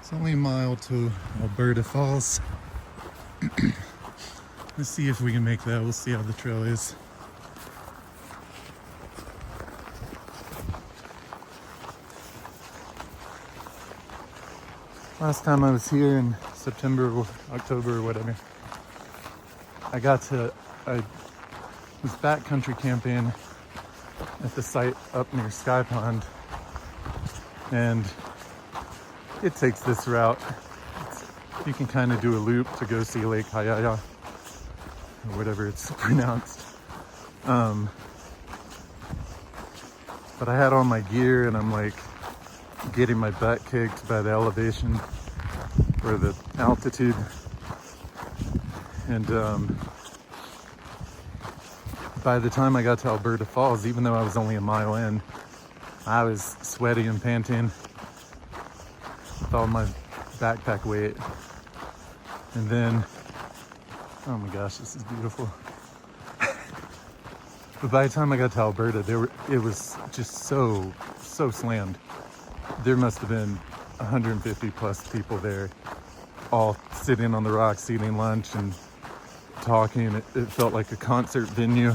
It's only a mile to Alberta Falls. Let's see if we can make that. We'll see how the trail is. Last time I was here in September or October or whatever, I was backcountry camping at the site up near Sky Pond, and it takes this route. You can kind of do a loop to go see Lake Hayaya, or whatever it's pronounced. But I had all my gear and I'm like getting my butt kicked by the elevation or the altitude. And by the time I got to Alberta Falls, even though I was only a mile in, I was sweaty and panting with all my backpack weight. And then, oh my gosh, this is beautiful. But by the time I got to Alberta, it was just so slammed. There must have been 150 plus people there, all sitting on the rocks, eating lunch and talking. It felt like a concert venue.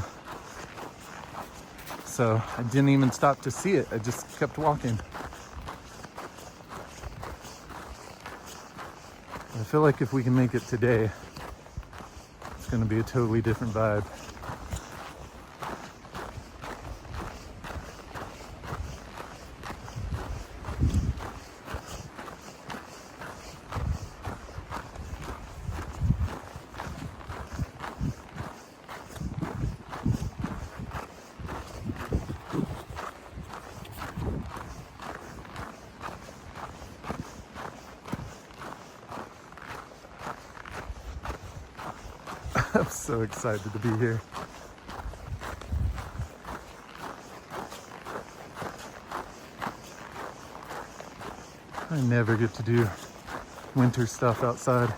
So I didn't even stop to see it. I just kept walking. I feel like if we can make it today, it's going to be a totally different vibe. I'm so excited to be here. I never get to do winter stuff outside.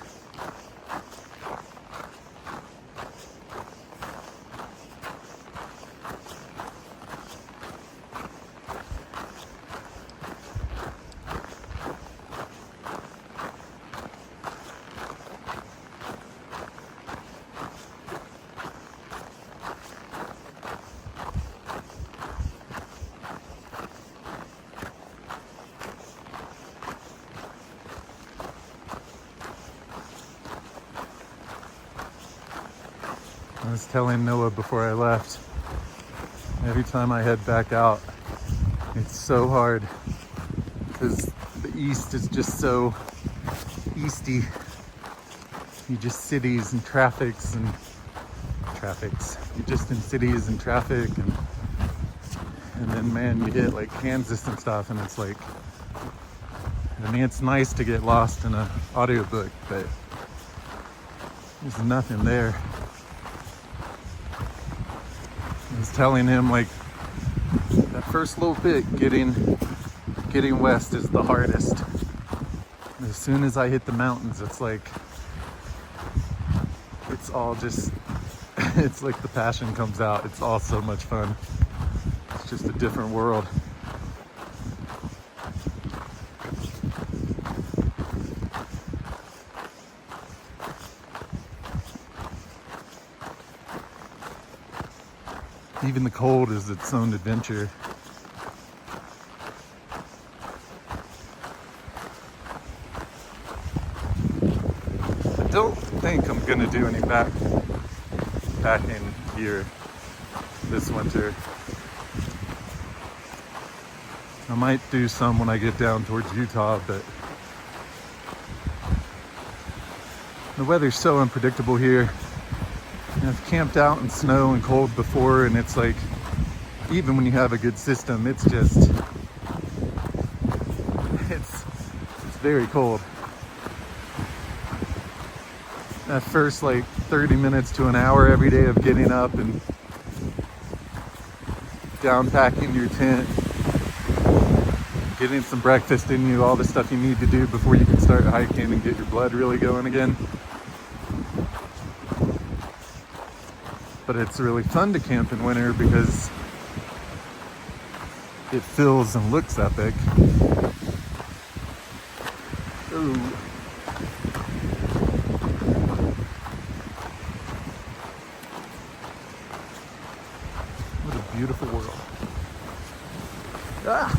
I was telling Noah before I left, every time I head back out, it's so hard because the east is just so easty. You just cities and traffics. You're just in cities and traffic, and then man, you hit like Kansas and stuff, and it's like, I mean, it's nice to get lost in an audiobook, but there's nothing there. I was telling him, like, that first little bit getting west is the hardest. As soon as I hit the mountains, it's like, it's all just, it's like the passion comes out. It's all so much fun. It's just a different world. Even the cold is its own adventure. I don't think I'm gonna do any backpacking here this winter. I might do some when I get down towards Utah, but the weather's so unpredictable here. I've camped out in snow and cold before, and it's like, even when you have a good system, it's just, it's very cold. That first like 30 minutes to an hour every day of getting up and down packing your tent, getting some breakfast in you, all the stuff you need to do before you can start hiking and get your blood really going again. But it's really fun to camp in winter because it feels and looks epic. Ooh. What a beautiful world. Ah!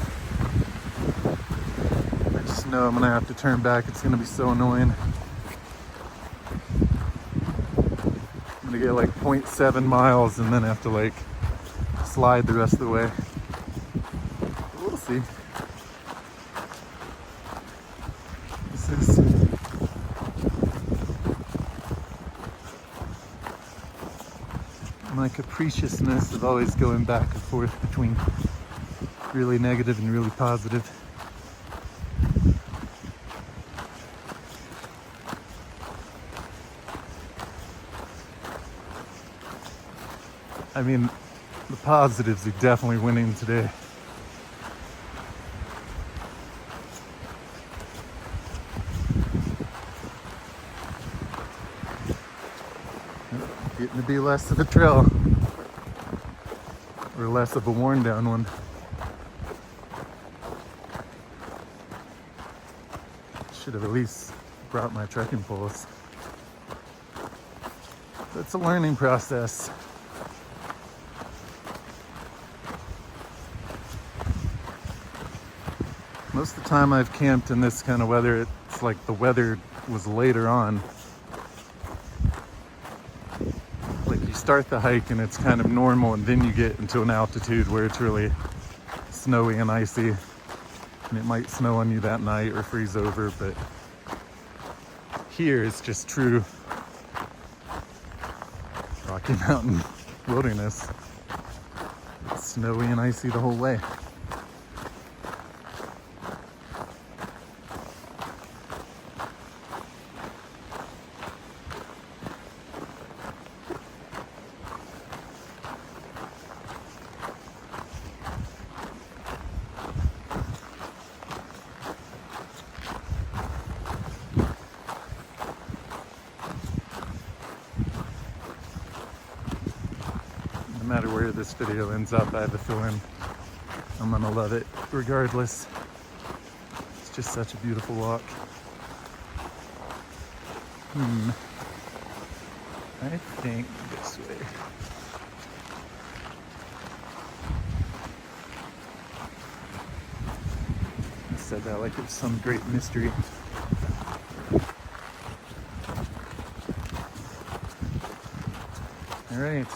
I just know I'm gonna have to turn back. It's gonna be so annoying. I'm gonna get like 0.7 miles and then have to like slide the rest of the way. We'll see. This is my capriciousness of always going back and forth between really negative and really positive. I mean, the positives are definitely winning today. Getting to be less of a trail, or less of a worn down one. Should have at least brought my trekking poles. It's a learning process. Most of the time I've camped in this kind of weather, it's like the weather was later on. Like you start the hike and it's kind of normal, and then you get into an altitude where it's really snowy and icy, and it might snow on you that night or freeze over, but here it's just true Rocky Mountain wilderness. It's snowy and icy the whole way. No matter where this video ends up, I have a feeling I'm gonna love it regardless. It's just such a beautiful walk. I think this way. I said that like it was some great mystery. All right.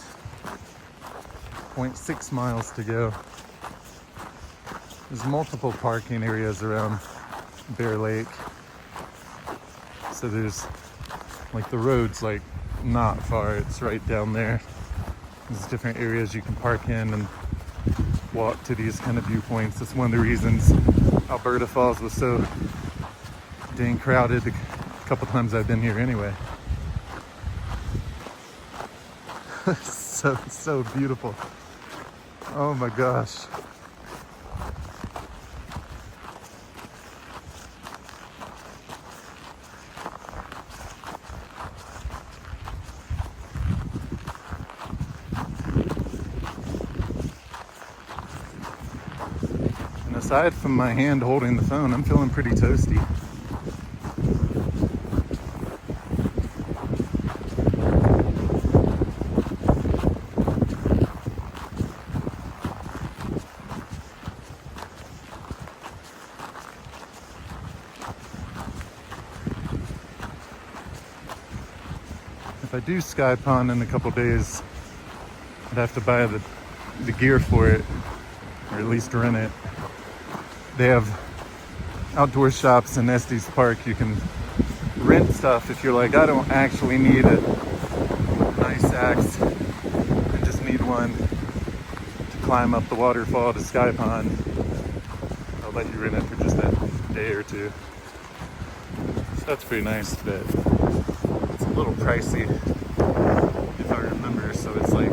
0.6 miles to go. There's multiple parking areas around Bear Lake. So there's like the road's like not far, it's right down there. There's different areas you can park in and walk to these kind of viewpoints. That's one of the reasons Alberta Falls was so dang crowded a couple times I've been here anyway. So beautiful. Oh my gosh. And aside from my hand holding the phone, I'm feeling pretty toasty. If I do sky pond in a couple days, I'd have to buy the gear for it, or at least rent it. They have outdoor shops in Estes Park. You can rent stuff if you're like, I don't actually need a nice axe, I just need one to climb up the waterfall to sky pond. I'll let you rent it for just a day or two. So that's pretty nice, but it's a little pricey if I remember, so it's like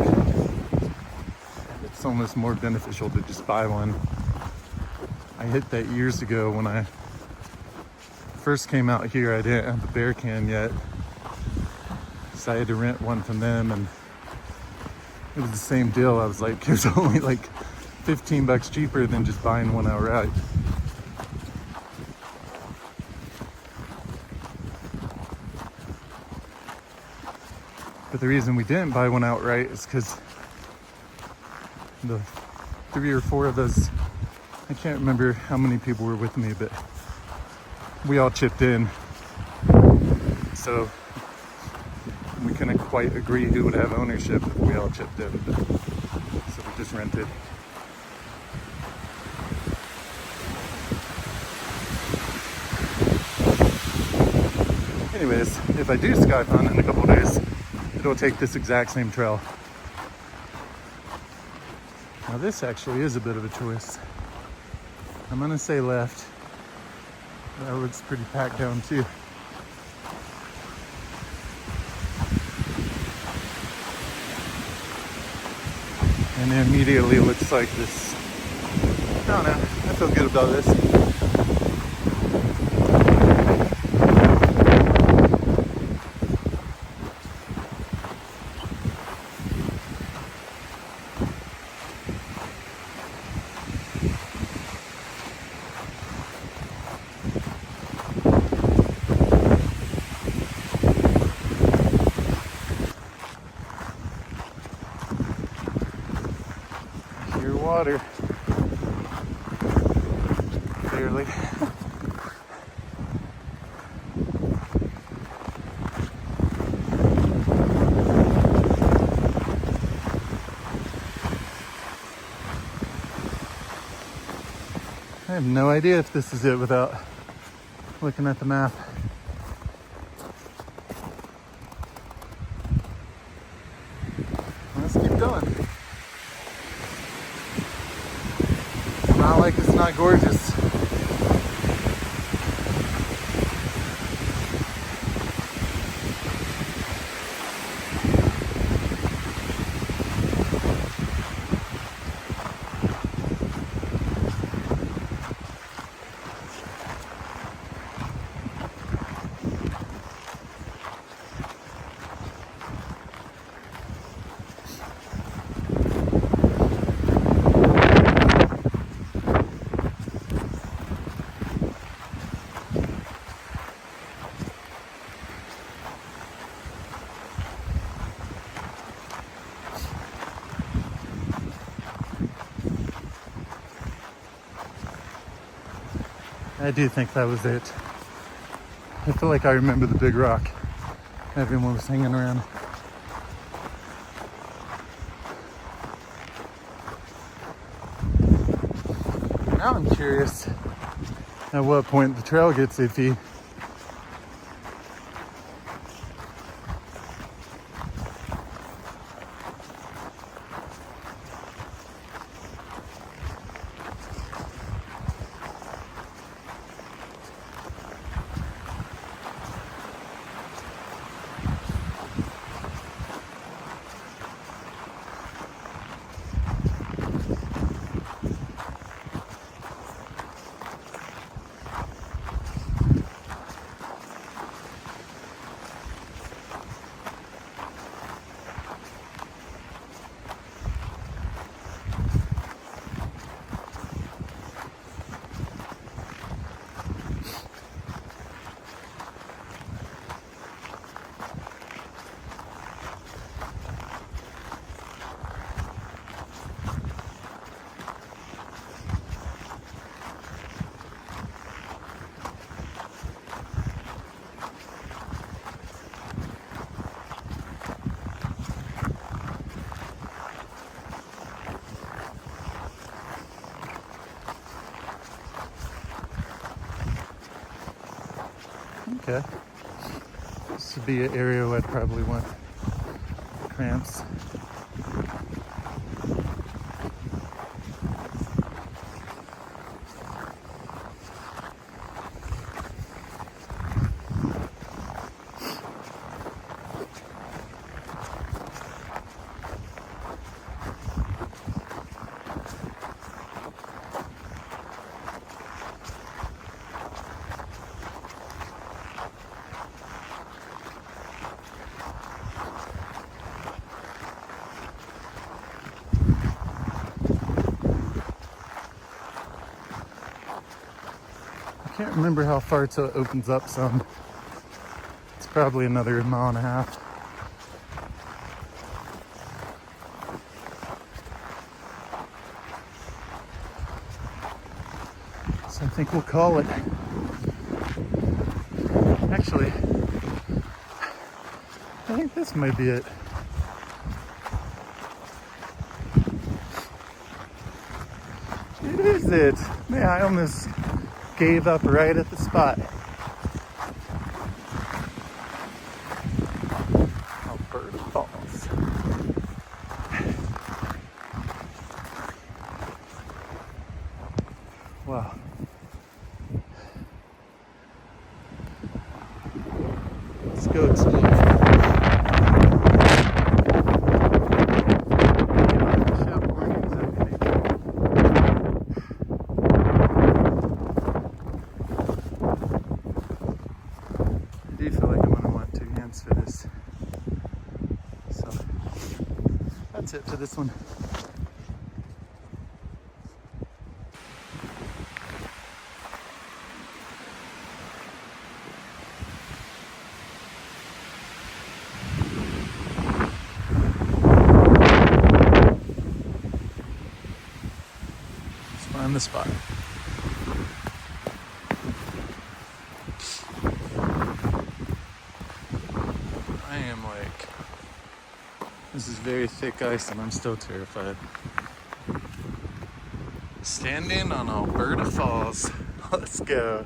it's almost more beneficial to just buy one. I hit that years ago when I first came out here. I didn't have the bear can yet, so I had to rent one from them, and it was the same deal. I was like, it was only like $15 cheaper than just buying one outright. But the reason we didn't buy one outright is because the 3 or 4 of us, I can't remember how many people were with me, but we all chipped in. So we couldn't quite agree who would have ownership if we all chipped in. But, so we just rented. Anyways, if I do sky hunt in a couple days, it'll take this exact same trail. Now this actually is a bit of a choice. I'm gonna say left. That looks pretty packed down too. And it immediately looks like this. I don't know, I feel good about this. Water. Barely. I have no idea if this is it without looking at the map. Let's keep going. Not like it's not gorgeous. I do think that was it. I feel like I remember the big rock everyone was hanging around. Now I'm curious at what point the trail gets iffy. Okay. This would be an area where I'd probably want cramps. I can't remember how far till it opens up some. It's probably another 1.5 miles. think we'll call it. Actually, I think this might be it. It is it. Man, I almost gave up right at the spot. Alberta Falls. Wow. Let's go explore. I do feel like I'm gonna want 2 hands for this. So that's it for this one. Let's find the spot. I am like, this is very thick ice and I'm still terrified. Standing on Alberta Falls. Let's go.